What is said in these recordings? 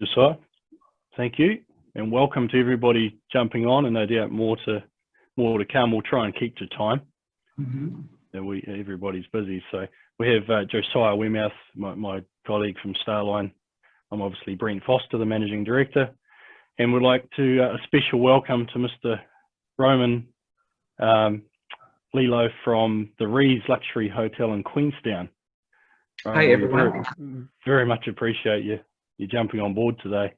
Josiah, thank you, and welcome to everybody jumping on, and no doubt more to come. We'll try and keep to time. Everybody's busy, so we have Josiah Weymouth, my colleague from Starline. I'm obviously Brent Foster, the Managing Director, and we'd like to a special welcome to Mr. Roman Lilo from the Rees Hotel in Queenstown. Hi everyone. Very much appreciate you jumping on board today,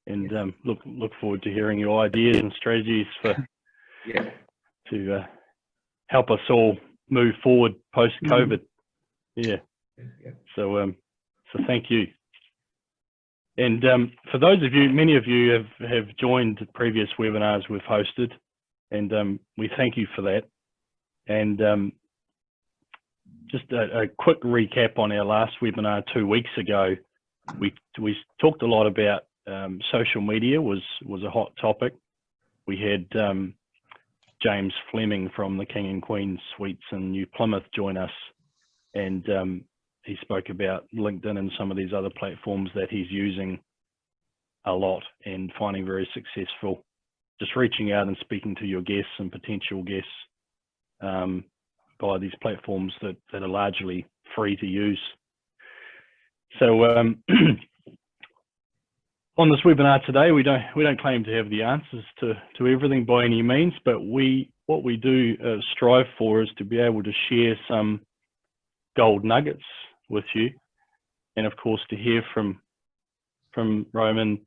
and look forward to hearing your ideas and strategies to help us all move forward post COVID. So thank you. And for those of you, many of you have joined previous webinars we've hosted, and we thank you for that. And just a quick recap on our last webinar 2 weeks ago. We talked a lot about social media was a hot topic. We had James Fleming from the King and Queen Suites in New Plymouth join us, and he spoke about LinkedIn and some of these other platforms that he's using a lot and finding very successful, just reaching out and speaking to your guests and potential guests by these platforms that are largely free to use. So on this webinar today, we don't claim to have the answers to everything by any means, but what we do strive for is to be able to share some gold nuggets with you, and of course to hear from Roman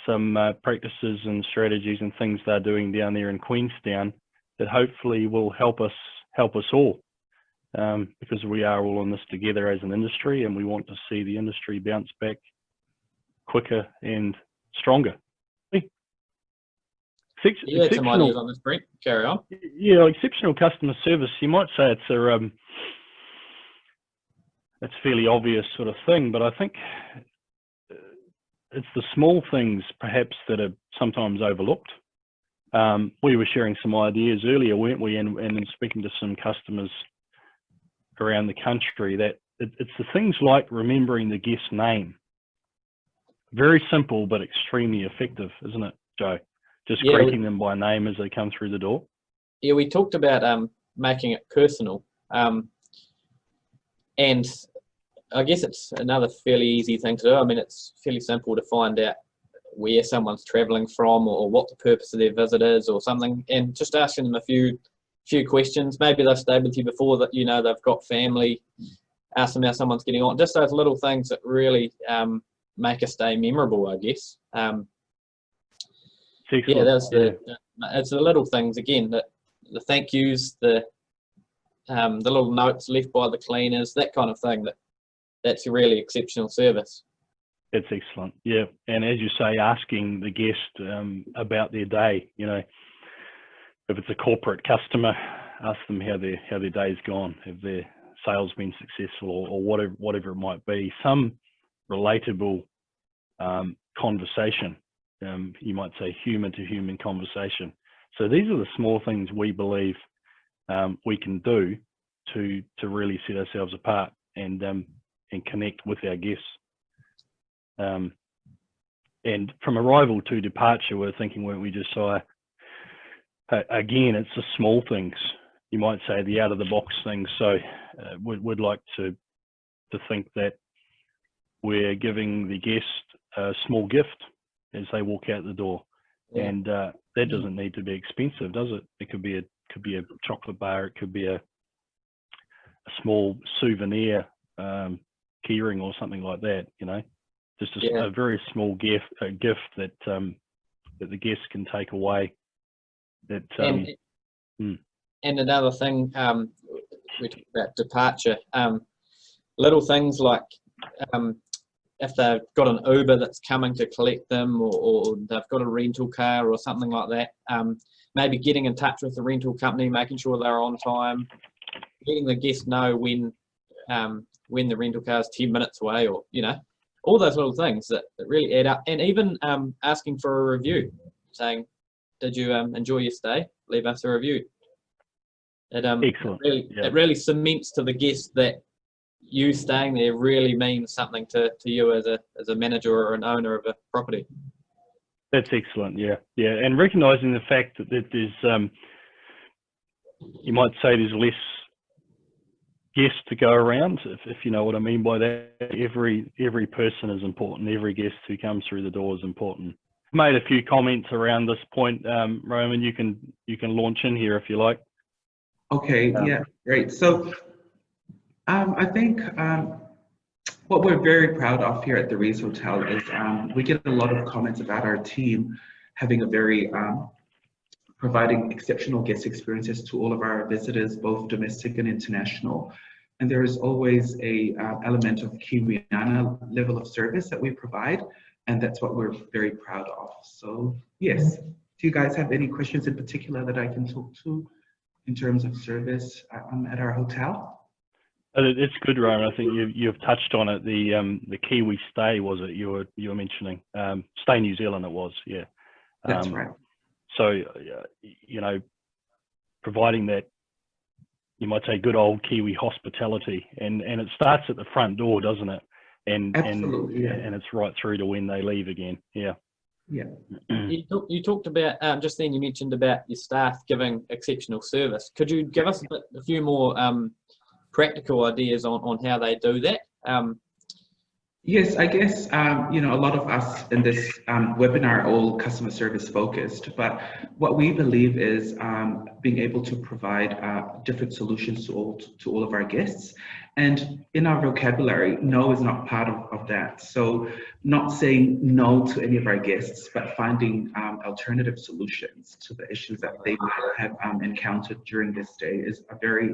some practices and strategies and things they're doing down there in Queenstown that hopefully will help us all. Because we are all in this together as an industry, and we want to see the industry bounce back quicker and stronger. You had some ideas on this, Brent. Carry on. Yeah, exceptional customer service. You might say it's a fairly obvious sort of thing, but I think it's the small things perhaps that are sometimes overlooked. We were sharing some ideas earlier, weren't we? And in speaking to some customers around the country, that it's the things like remembering the guest's name. Very simple, but extremely effective, isn't it, Joe? Just greeting them by name as they come through the door. Yeah, we talked about making it personal. And I guess it's another fairly easy thing to do. I mean, it's fairly simple to find out where someone's traveling from or what the purpose of their visit is or something, and just asking them a few questions. Maybe they've stayed with you before, that they've got family. Ask them how someone's getting on. Just those little things that really make a stay memorable, I guess. It's the little things again, that the thank yous, the little notes left by the cleaners, that kind of thing. That's a really exceptional service. It's excellent, yeah. And as you say, asking the guest about their day. If it's a corporate customer, ask them how their day's gone. Have their sales been successful, or whatever it might be. Some relatable conversation. You might say human to human conversation. So these are the small things we believe we can do to really set ourselves apart and connect with our guests. And from arrival to departure, we're thinking, weren't we, Josiah? Again, it's the small things. You might say the out-of-the-box things. So we'd like to think that we're giving the guest a small gift as they walk out the door, and that doesn't need to be expensive, does it? It could be a chocolate bar. It could be a small souvenir keyring or something like that. Just a very small gift that the guest can take away. And another thing, we talked about departure. Little things like if they've got an Uber that's coming to collect them, or they've got a rental car or something like that. Maybe getting in touch with the rental company, making sure they're on time, letting the guest know when the rental car is 10 minutes away, or all those little things that really add up. And even asking for a review, saying, did you enjoy your stay? Leave us a review. It Excellent. It really cements to the guest that you staying there really means something to you as a manager or an owner of a property. That's excellent. Yeah, yeah, and recognising the fact that there's, you might say, there's less guests to go around, if you know what I mean by that. Every person is important. Every guest who comes through the door is important. I've made a few comments around this point, Roman. You can launch in here if you like. Okay. Yeah. Great. So I think what we're very proud of here at the Rees Hotel is we get a lot of comments about our team having a very providing exceptional guest experiences to all of our visitors, both domestic and international. And there is always a element of Kiwiana level of service that we provide, and that's what we're very proud of. So yes, do you guys have any questions in particular that I can talk to in terms of service at our hotel? It's good, Roman. I think you've touched on it. The Kiwi stay, was it? You were mentioning Stay New Zealand. It was, yeah. That's right. So you know, providing that, you might say, good old Kiwi hospitality, and it starts at the front door, doesn't it? And absolutely, yeah. And it's right through to when they leave again. Yeah. Yeah. You talked about just then. You mentioned about your staff giving exceptional service. Could you give us a few more practical ideas on how they do that? Yes, I guess, you know, a lot of us in this webinar are all customer service focused, but what we believe is being able to provide different solutions to all of our guests. And in our vocabulary, no is not part of that. So not saying no to any of our guests, but finding alternative solutions to the issues that they have encountered during this day is a very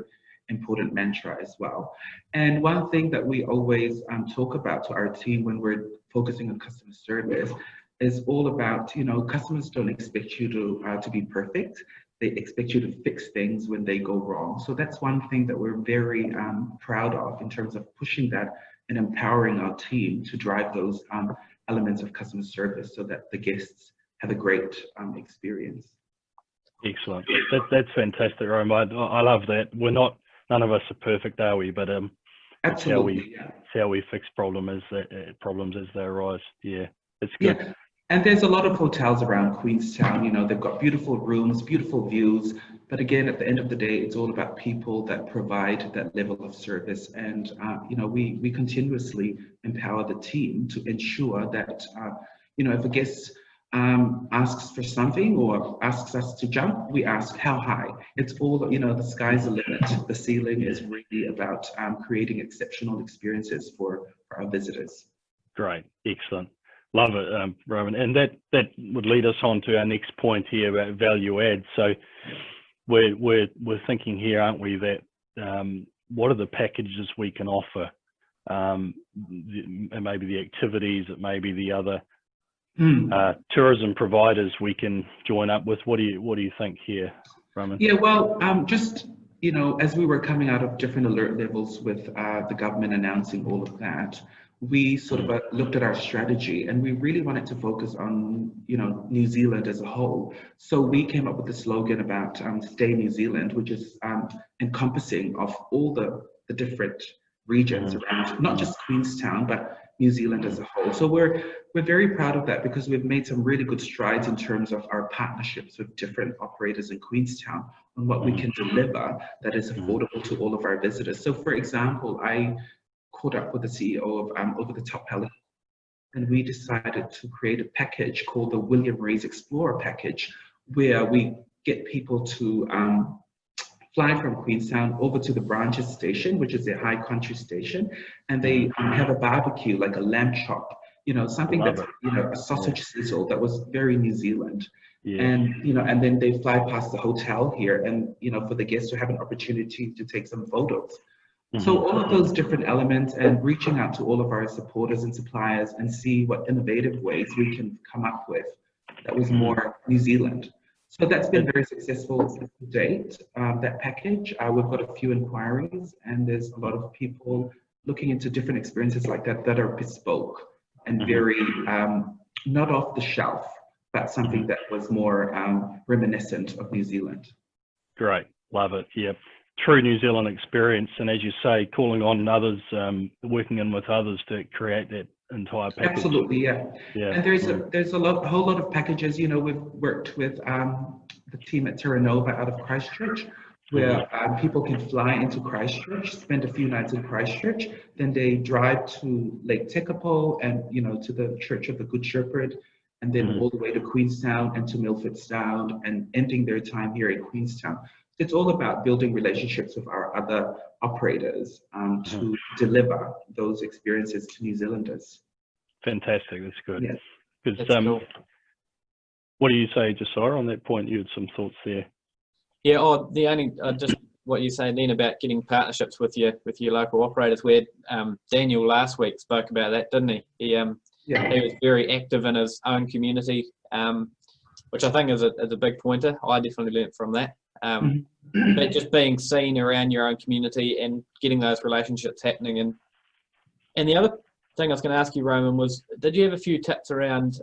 important mantra as well. And one thing that we always talk about to our team when we're focusing on customer service is all about, you know, customers don't expect you to be perfect. They expect you to fix things when they go wrong. So that's one thing that we're very proud of in terms of pushing that and empowering our team to drive those elements of customer service so that the guests have a great experience. Excellent. That's fantastic, Roman. I love that. None of us are perfect, are we? But absolutely, it's how we fix problems as they arise. Yeah, it's good. Yeah. And there's a lot of hotels around Queenstown. You know, they've got beautiful rooms, beautiful views. But again, at the end of the day, it's all about people that provide that level of service. And you know, we continuously empower the team to ensure that you know, if a guest asks for something or asks us to jump, we ask how high. It's all, you know, the sky's the limit. The ceiling is really about creating exceptional experiences for our visitors. Great, excellent, love it, Roman. And that would lead us on to our next point here about value add. So we're thinking here, aren't we, that what are the packages we can offer? It may be the activities, it may be the other tourism providers we can join up with. What do you think here, Roman? Yeah, well, just, you know, as we were coming out of different alert levels with the government announcing all of that, we sort of looked at our strategy, and we really wanted to focus on, you know, New Zealand as a whole. So we came up with the slogan about Stay New Zealand, which is encompassing of all the different regions around, not just Queenstown, but New Zealand as a whole. So we're very proud of that because we've made some really good strides in terms of our partnerships with different operators in Queenstown on what we can deliver that is affordable to all of our visitors. So for example, I caught up with the CEO of Over the Top Helicopter, and we decided to create a package called the William Rees Explorer package, where we get people to fly from Queenstown over to the Branches station, which is a high country station, and they have a barbecue, like a lamb chop, you know, something that's, you know, a sausage sizzle that was very New Zealand. Yeah. And, you know, and then they fly past the hotel here, and, you know, for the guests to have an opportunity to take some photos. So all of those different elements, and reaching out to all of our supporters and suppliers and see what innovative ways we can come up with that was more New Zealand. So that's been very successful to date, that package. We've got a few inquiries, and there's a lot of people looking into different experiences like that that are bespoke and very not off the shelf, but something that was more reminiscent of New Zealand. Great, love it. Yeah, true New Zealand experience, and as you say, calling on others, working in with others to create that entire package. Absolutely, yeah. Yeah. And there's a whole lot of packages. You know, we've worked with the team at Terra Nova out of Christchurch, where people can fly into Christchurch, spend a few nights in Christchurch, then they drive to Lake Tekapo and, you know, to the Church of the Good Shepherd, and then all the way to Queenstown and to Milford Sound, and ending their time here in Queenstown. It's all about building relationships with our other operators to deliver those experiences to New Zealanders. Fantastic, that's good. Yeah. Because Cool. what do you say, Josiah, on that point? You had some thoughts there. Yeah, the only just what you say then about getting partnerships with your local operators. Where Daniel last week spoke about that, didn't he? He was very active in his own community, which I think is a big pointer. I definitely learnt from that. But just being seen around your own community and getting those relationships happening. And the other thing I was going to ask you, Roman, was did you have a few tips around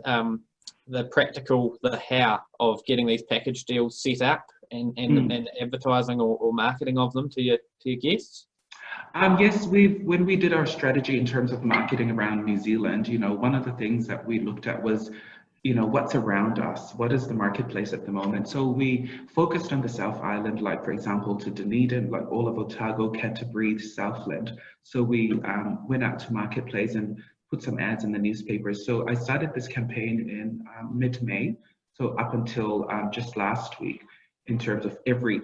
the how of getting these package deals set up and the advertising or marketing of them to your guests? Yes, when we did our strategy in terms of marketing around New Zealand, you know, one of the things that we looked at was, you know, what's around us, what is the marketplace at the moment. So we focused on the South Island, like for example to Dunedin, like all of Otago, Canterbury, Southland. So we went out to marketplace and put some ads in the newspapers. So I started this campaign in mid-May, so up until just last week, in terms of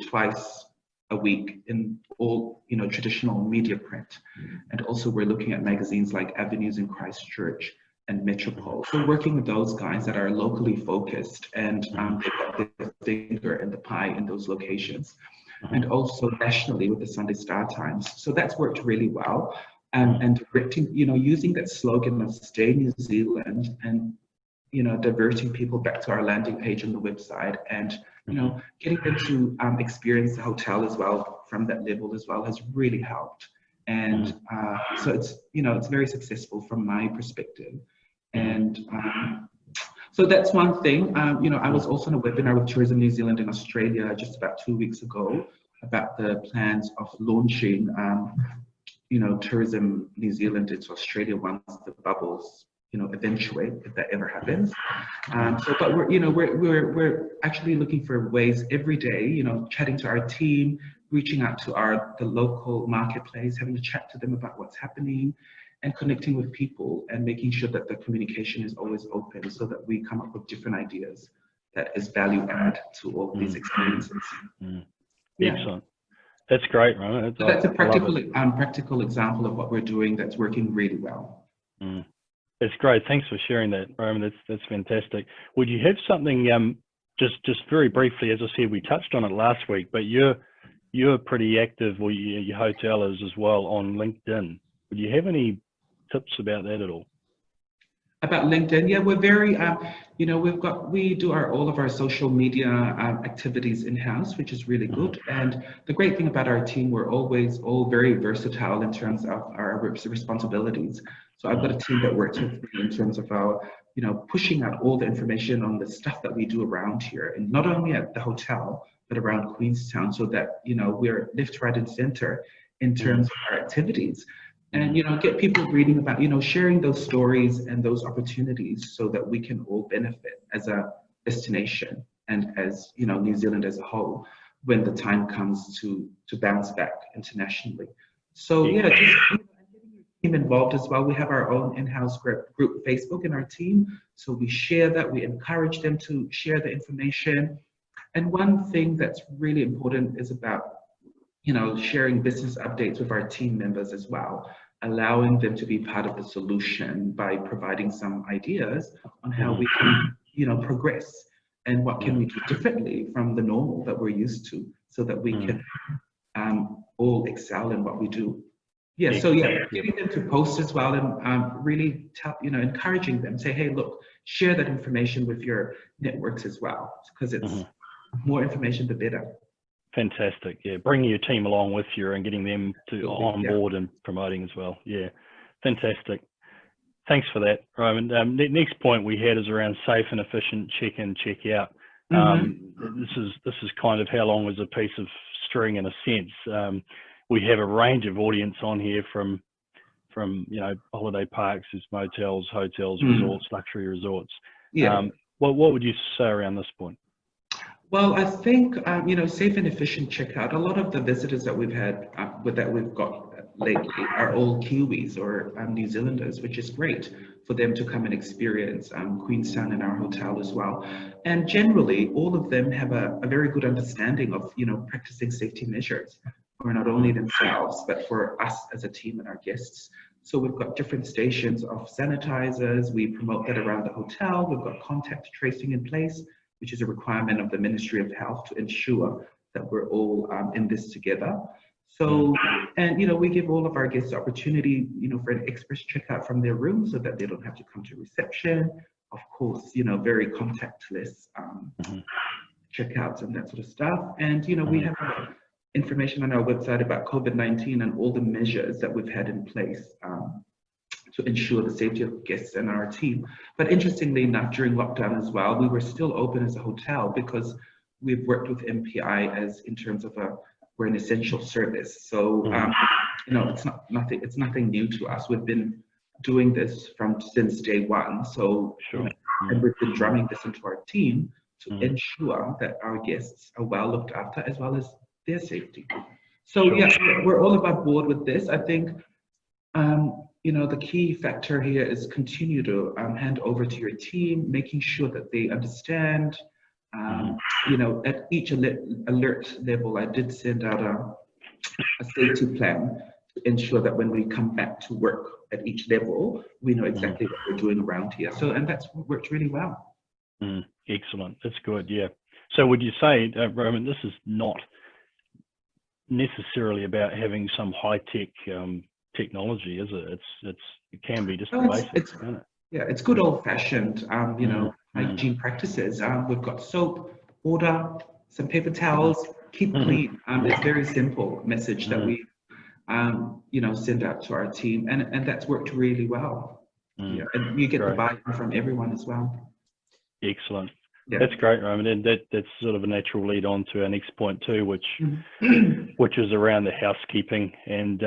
twice a week in all, you know, traditional media print. And also we're looking at magazines like Avenues in Christchurch and Metropole. So working with those guys that are locally focused and they've got their finger in the pie in those locations. And also nationally with the Sunday Star Times. So that's worked really well. And directing, you know, using that slogan of Stay New Zealand and, you know, diverting people back to our landing page on the website and, you know, getting them to experience the hotel as well from that level as well has really helped. And so it's, you know, it's very successful from my perspective. And so that's one thing. You know, I was also on a webinar with Tourism New Zealand in Australia just about 2 weeks ago about the plans of launching, you know, Tourism New Zealand into Australia once the bubbles, you know, eventuate, if that ever happens. So, but we're, you know, we're actually looking for ways every day, you know, chatting to our team, reaching out to the local marketplace, having a chat to them about what's happening, and connecting with people and making sure that the communication is always open so that we come up with different ideas that is value add to all of these experiences. Excellent. That's great, right? So that's a practical example of what we're doing that's working really well. That's great. Thanks for sharing that, Roman. That's fantastic. Would you have something, just very briefly, as I said, we touched on it last week, but you're pretty active, or your hotel is as well, on LinkedIn. Would you have any tips about that at all? About LinkedIn, yeah, we're very, you know, we do all of our social media activities in-house, which is really good. And the great thing about our team, we're always all very versatile in terms of our responsibilities. So I've got a team that works with me in terms of our, you know, pushing out all the information on the stuff that we do around here, and not only at the hotel, but around Queenstown, so that, you know, we're left, right, and center in terms of our activities. And, you know, get people reading about, you know, sharing those stories and those opportunities so that we can all benefit as a destination and as, you know, New Zealand as a whole when the time comes to bounce back internationally. So, yeah, just getting your team involved as well. We have our own in-house group Facebook in our team. So we share that, we encourage them to share the information. And one thing that's really important is about, you know, sharing business updates with our team members as well, allowing them to be part of the solution by providing some ideas on how we can, you know, progress and what can we do differently from the normal that we're used to, so that we can all excel in what we do. Yeah, so yeah, getting them to post as well, and really you know, encouraging them, say, hey, look, share that information with your networks as well, because it's more information, the better. Fantastic. Yeah, bringing your team along with you and getting them to on board and promoting as well. Yeah, fantastic. Thanks for that, Roman. The next point we had is around safe and efficient check-in, check-out. This is kind of how long is a piece of structuring in a sense. We have a range of audience on here from you know, holiday parks, there's motels, hotels, resorts, luxury resorts. Yeah. What would you say around this point? Well, I think, you know, safe and efficient checkout. A lot of the visitors that we've had, that we've got lately are all Kiwis or New Zealanders, which is great for them to come and experience Queenstown in our hotel as well. And generally, all of them have a very good understanding of, you know, practicing safety measures for not only themselves, but for us as a team and our guests. So we've got different stations of sanitizers. We promote that around the hotel. We've got contact tracing in place, which is a requirement of the Ministry of Health to ensure that we're all in this together. So, and you know, we give all of our guests the opportunity, you know, for an express checkout from their room so that they don't have to come to reception. Of course, you know, very contactless checkouts and that sort of stuff. And, you know, we have information on our website about COVID-19 and all the measures that we've had in place to ensure the safety of guests and our team. But interestingly enough, during lockdown as well, we were still open as a hotel because we've worked with MPI as in terms of we're an essential service. So you know, it's nothing new to us. We've been doing this since day one. So you know, and we've been drumming this into our team to ensure that our guests are well looked after as well as their safety. So yeah, we're all above board with this. I think you know, the key factor here is continue to hand over to your team, making sure that they understand. You know, at each alert level, I did send out a safety plan to ensure that when we come back to work at each level, we know exactly what we're doing around here. So, and that's worked really well. Excellent. That's good. Yeah. So would you say, Roman, this is not necessarily about having some high-tech technology, is it? It can be just the basics, can't it? Yeah, it's good old-fashioned, you know, hygiene practices. We've got soap, water, some paper towels, keep clean. It's very simple message that we, you know, send out to our team, and that's worked really well. Yeah, and you get the buy-in from everyone as well. Excellent. Yeah. That's great, Roman, and that's sort of a natural lead on to our next point too, which is around the housekeeping and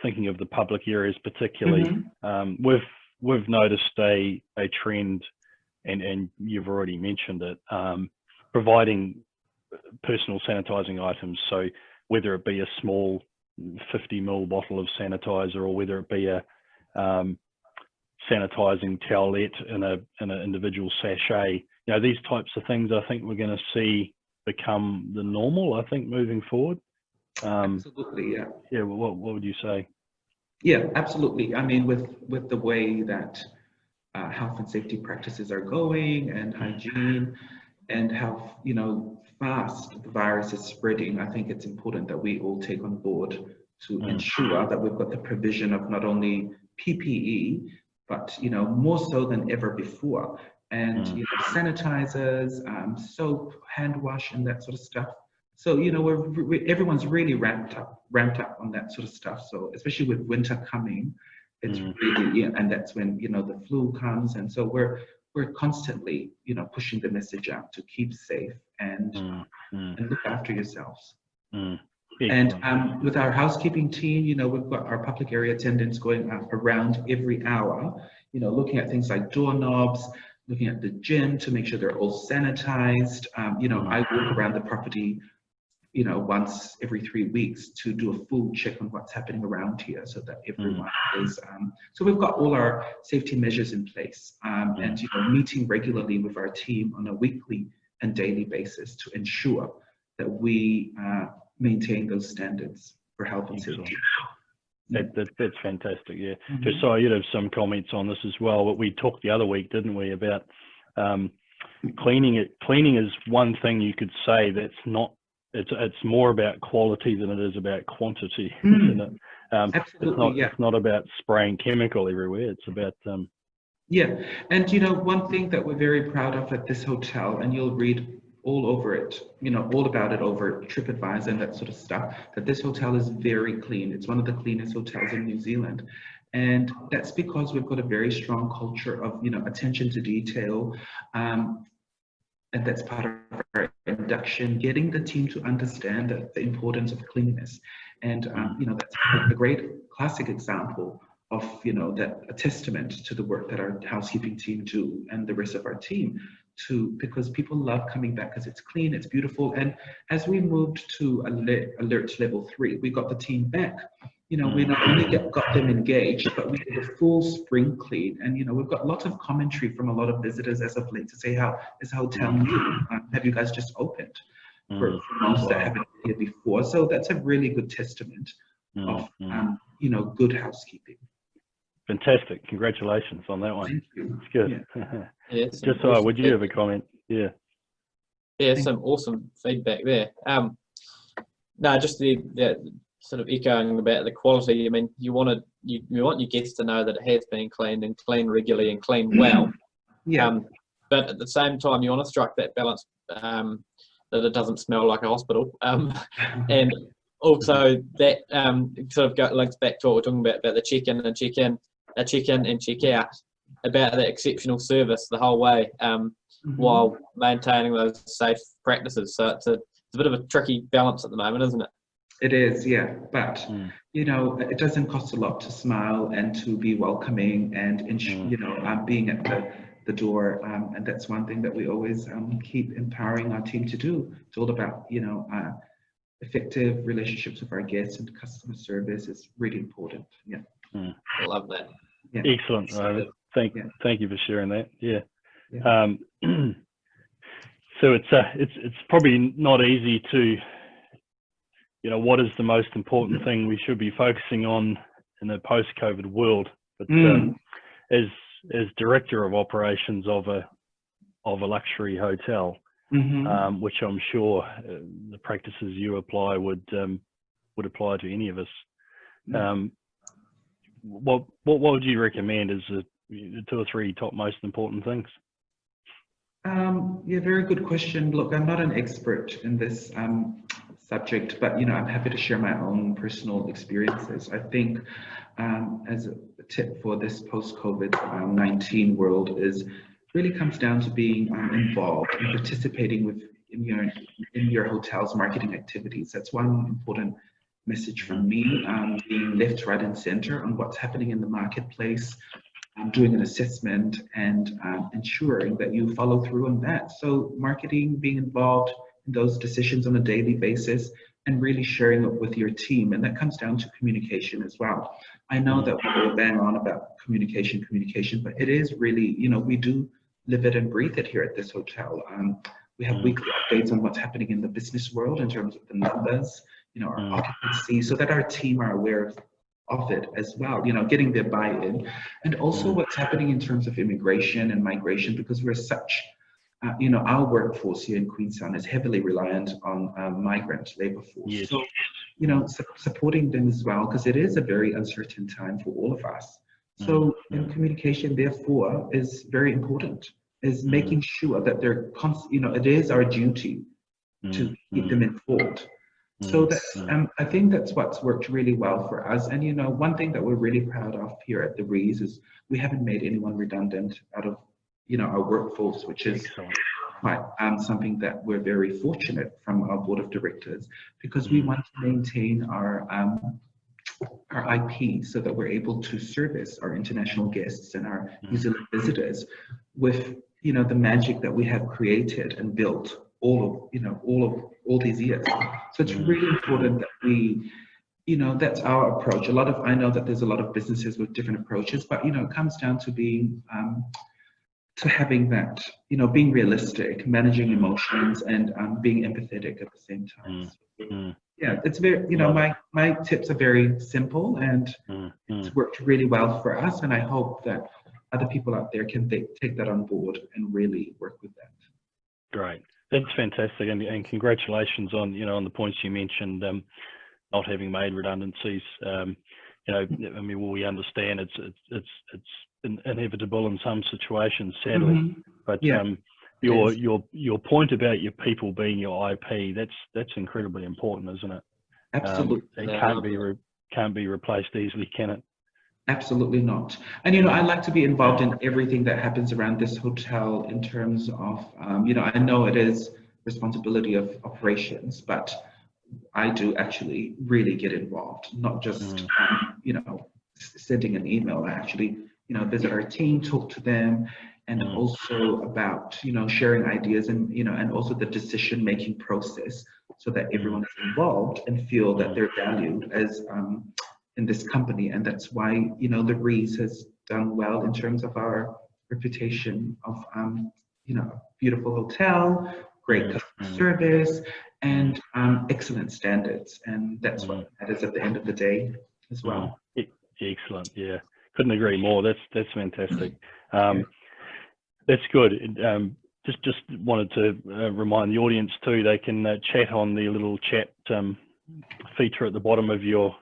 thinking of the public areas particularly. We've noticed a trend, and you've already mentioned it, providing personal sanitizing items. So whether it be a small 50 ml bottle of sanitizer, or whether it be a sanitizing towelette in an individual sachet, you know, these types of things I think we're going to see become the normal, I think, moving forward. Absolutely, yeah. Yeah, what would you say? Yeah, absolutely. I mean, with the way that health and safety practices are going, and hygiene, and how, you know, fast the virus is spreading, I think it's important that we all take on board to ensure that we've got the provision of not only PPE, but, you know, more so than ever before, and you know, sanitizers, soap, hand wash, and that sort of stuff. So, you know, everyone's really ramped up on that sort of stuff. So especially with winter coming, it's really, yeah, and that's when, you know, the flu comes, and so we're constantly, you know, pushing the message out to keep safe and look after yourselves. And with our housekeeping team, you know, we've got our public area attendants going out around every hour, you know, looking at things like doorknobs, looking at the gym to make sure they're all sanitized. You know, I walk around the property, you know, once every 3 weeks to do a full check on what's happening around here, so that everyone is, so we've got all our safety measures in place, and, you know, meeting regularly with our team on a weekly and daily basis to ensure that we maintain those standards for health and safety. That's fantastic, yeah. Just so you'd have some comments on this as well, but we talked the other week, didn't we, about cleaning. Cleaning is one thing you could say that's not, it's more about quality than it is about quantity, isn't it? Absolutely, it's not about spraying chemical everywhere, it's about yeah. And you know, one thing that we're very proud of at this hotel, and you'll read all over it, you know, all about it over TripAdvisor and that sort of stuff, that this hotel is very clean. It's one of the cleanest hotels in New Zealand. And that's because we've got a very strong culture of, you know, attention to detail, and and that's part of our induction, getting the team to understand the importance of cleanliness. And, you know, that's a great classic example of, you know, that a testament to the work that our housekeeping team do and the rest of our team, because people love coming back because it's clean, it's beautiful. And as we moved to alert level 3, we got the team back. You know, we not only got them engaged, but we did a full spring clean. And, you know, we've got lots of commentary from a lot of visitors as of late to say, how is the hotel new? Have you guys just opened? For most that haven't been here before. So that's a really good testament of, you know, good housekeeping. Fantastic. Congratulations on that one. Thank you. It's good. Yeah. Yeah, Just so, would you have a comment? Yeah. Yeah, some awesome feedback there. No, just the sort of echoing about the quality. I mean, you want your guests to know that it has been cleaned and cleaned regularly and cleaned well. Yeah. But at the same time, you want to strike that balance that it doesn't smell like a hospital. And also that sort of links back to what we're talking about the check-in and check-out, about the exceptional service the whole way, while maintaining those safe practices. So it's a bit of a tricky balance at the moment, isn't it? It is, yeah. But, you know, it doesn't cost a lot to smile and to be welcoming and, you know, being at the door. And that's one thing that we always keep empowering our team to do. It's all about, you know, effective relationships with our guests, and customer service is really important. Yeah. I love that. Yeah. Excellent, Robert. Thank you for sharing that. Yeah. So it's probably not easy to, you know, what is the most important thing we should be focusing on in the post-COVID world? But as director of operations of a luxury hotel, which I'm sure the practices you apply would apply to any of us. What would you recommend as the 2 or 3 top most important things? Yeah, very good question. Look, I'm not an expert in this subject, but, you know, I'm happy to share my own personal experiences. I think as a tip for this post-COVID-19 world is really comes down to being involved and participating in your hotel's marketing activities. That's one important message from me, being left, right, and center on what's happening in the marketplace, doing an assessment, and ensuring that you follow through on that. So marketing, being involved in those decisions on a daily basis, and really sharing it with your team. And that comes down to communication as well. I know that we bang on about communication, but it is really, you know, we do live it and breathe it here at this hotel. We have weekly updates on what's happening in the business world in terms of the numbers, you know, our occupancy, so that our team are aware of it as well, you know, getting their buy-in, and also what's happening in terms of immigration and migration, because we're such, you know, our workforce here in Queenstown is heavily reliant on migrant labor force. Yes. So, you know, supporting them as well, because it is a very uncertain time for all of us. So communication, therefore, is very important, is making sure that they're, you know, it is our duty to keep them informed. So that's, I think that's what's worked really well for us. And, you know, one thing that we're really proud of here at the Rees is we haven't made anyone redundant out of, you know, our workforce, which is quite something that we're very fortunate from our board of directors, because we want to maintain our IP so that we're able to service our international guests and our New Zealand visitors with, you know, the magic that we have created and built all these years. So it's really important that we, you know, that's our approach. I know that there's a lot of businesses with different approaches, but, you know, it comes down to being to having that, you know, being realistic, managing emotions, and being empathetic at the same time. So, yeah, it's very, you know, my tips are very simple, and it's worked really well for us, and I hope that other people out there can take that on board and really work with that. Great, that's fantastic, and congratulations on, you know, on the points you mentioned, not having made redundancies. You know, I mean, we understand it's inevitable in some situations, sadly, but your point about your people being your IP, that's incredibly important, isn't it? Absolutely. It can't be replaced easily, can it? Absolutely not. And, I like to be involved in everything that happens around this hotel in terms of, I know it is responsibility of operations, but I do actually really get involved, not just, sending an email. I actually, visit our team, talk to them, and also about, sharing ideas and, and also the decision-making process so that everyone is involved and feel that they're valued as in this company. And that's why, the Rees has done well in terms of our reputation of, beautiful hotel, great customer service, and excellent standards. And that's what matters at the end of the day as well. Excellent. Yeah, couldn't agree more. That's fantastic. That's good. Just wanted to remind the audience too, they can chat on the little chat feature at the bottom of your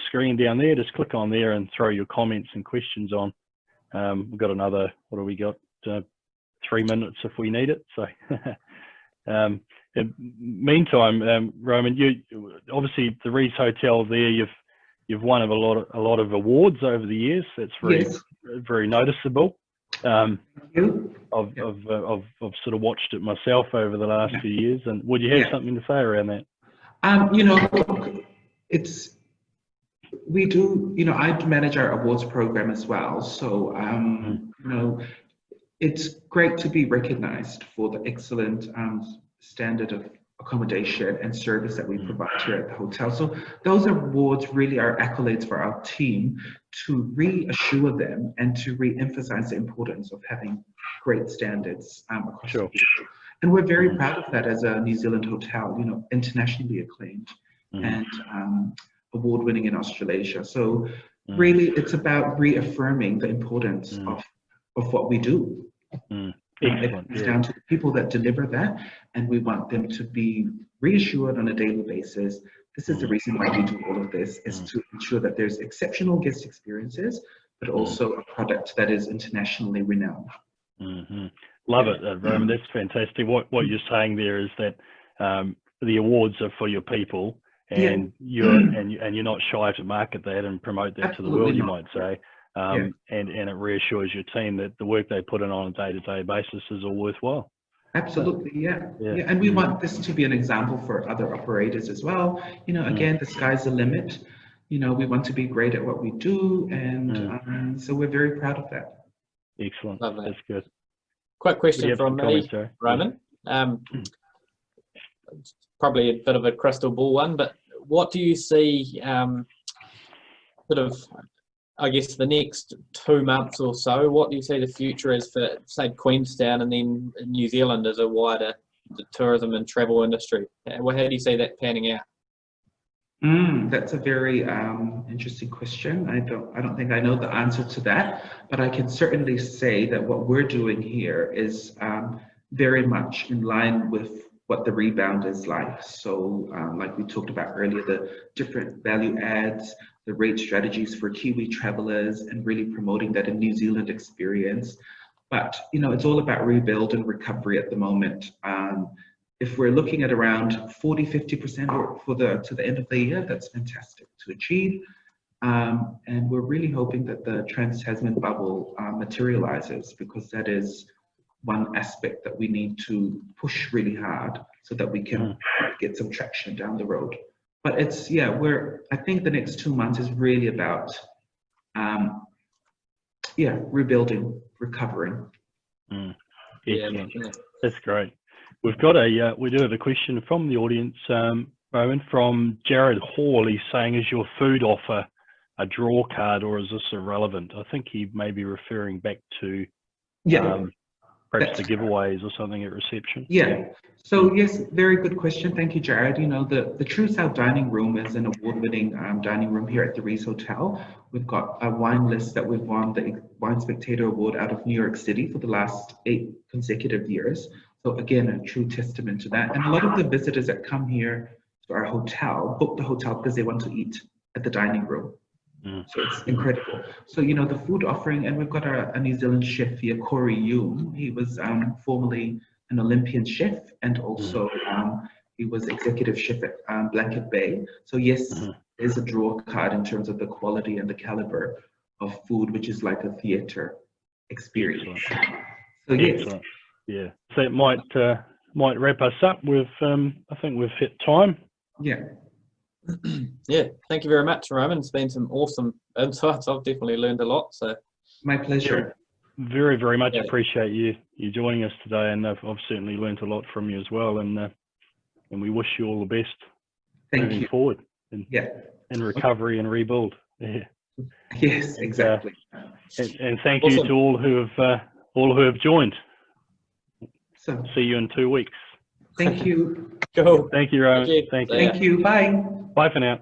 screen down there. Just click on there and throw your comments and questions on. We've got another, what do we got? 3 minutes if we need it. So in the meantime, Roman, you obviously the Rees Hotel there, you've won a lot of awards over the years. That's very noticeable. I've sort of watched it myself over the last few years. And would you have something to say around that? We do, I manage our awards program as well. So, it's great to be recognized for the excellent standard of accommodation and service that we provide here at the hotel. So those awards really are accolades for our team to reassure them and to re-emphasize the importance of having great standards across the board. And we're very proud of that as a New Zealand hotel, internationally acclaimed and award-winning in Australasia. So really, it's about reaffirming the importance of what we do. It comes down to the people that deliver that, and we want them to be reassured on a daily basis. This is the reason why we do all of this, is to ensure that there's exceptional guest experiences, but also a product that is internationally renowned. Love it, Roman. That's fantastic. What you're saying there is that the awards are for your people, and you're not shy to market that and promote that to the world, you might say. And it reassures your team that the work they put in on a day-to-day basis is all worthwhile. Absolutely, and we want this to be an example for other operators as well. Again, the sky's the limit. We want to be great at what we do, and so we're very proud of that. Excellent. Lovely. That's good. Quick question from me, Roman. Probably a bit of a crystal ball one, but what do you see sort of, I guess, the next 2 months or so? What do you see the future is for, say, Queenstown and then New Zealand as a wider tourism and travel industry? How do you see that panning out? That's a very interesting question. I don't think I know the answer to that, but I can certainly say that what we're doing here is very much in line with what the rebound is like. So like we talked about earlier, the different value adds, the rate strategies for Kiwi travelers, and really promoting that in New Zealand experience. But it's all about rebuild and recovery at the moment. If we're looking at around 40–50% to the end of the year, that's fantastic to achieve. And we're really hoping that the Trans-Tasman bubble materializes, because that is one aspect that we need to push really hard so that we can get some traction down the road. But it's, I think the next 2 months is really about, rebuilding, recovering. That's great. We've got we do have a question from the audience, Rowan, from Jared Hall. He's saying, is your food offer a draw card, or is this irrelevant? I think he may be referring back to perhaps the giveaways or something at reception. So yes, very good question. Thank you, Jared. The True South Dining Room is an award-winning dining room here at the Rees Hotel. We've got a wine list that we've won the Wine Spectator Award out of New York City for the last 8 consecutive years. So again, a true testament to that. And a lot of the visitors that come here to our hotel book the hotel because they want to eat at the dining room. So it's incredible. So, the food offering, and we've got a New Zealand chef here, Corey Yoon. He was formerly an Olympian chef, and also he was executive chef at Blanket Bay. So yes, there's a draw card in terms of the quality and the caliber of food, which is like a theatre experience. Excellent. So yes, Excellent. Yeah. So it might wrap us up. I think we've hit time. yeah, Yeah, thank you very much, Roman. It's been some awesome insights. I've definitely learned a lot. So my pleasure. Very, very much Yeah. appreciate you joining us today, and I've certainly learned a lot from you as well. And we wish you all the best Thank moving you. forward in Yeah. recovery and rebuild. Yeah. Yes, exactly. And thank Awesome. you to all who have joined. So See you in 2 weeks. thank you. Cool. Thank you, Rowan. Thank you. Thank you. See ya. Thank you. Bye. Bye for now.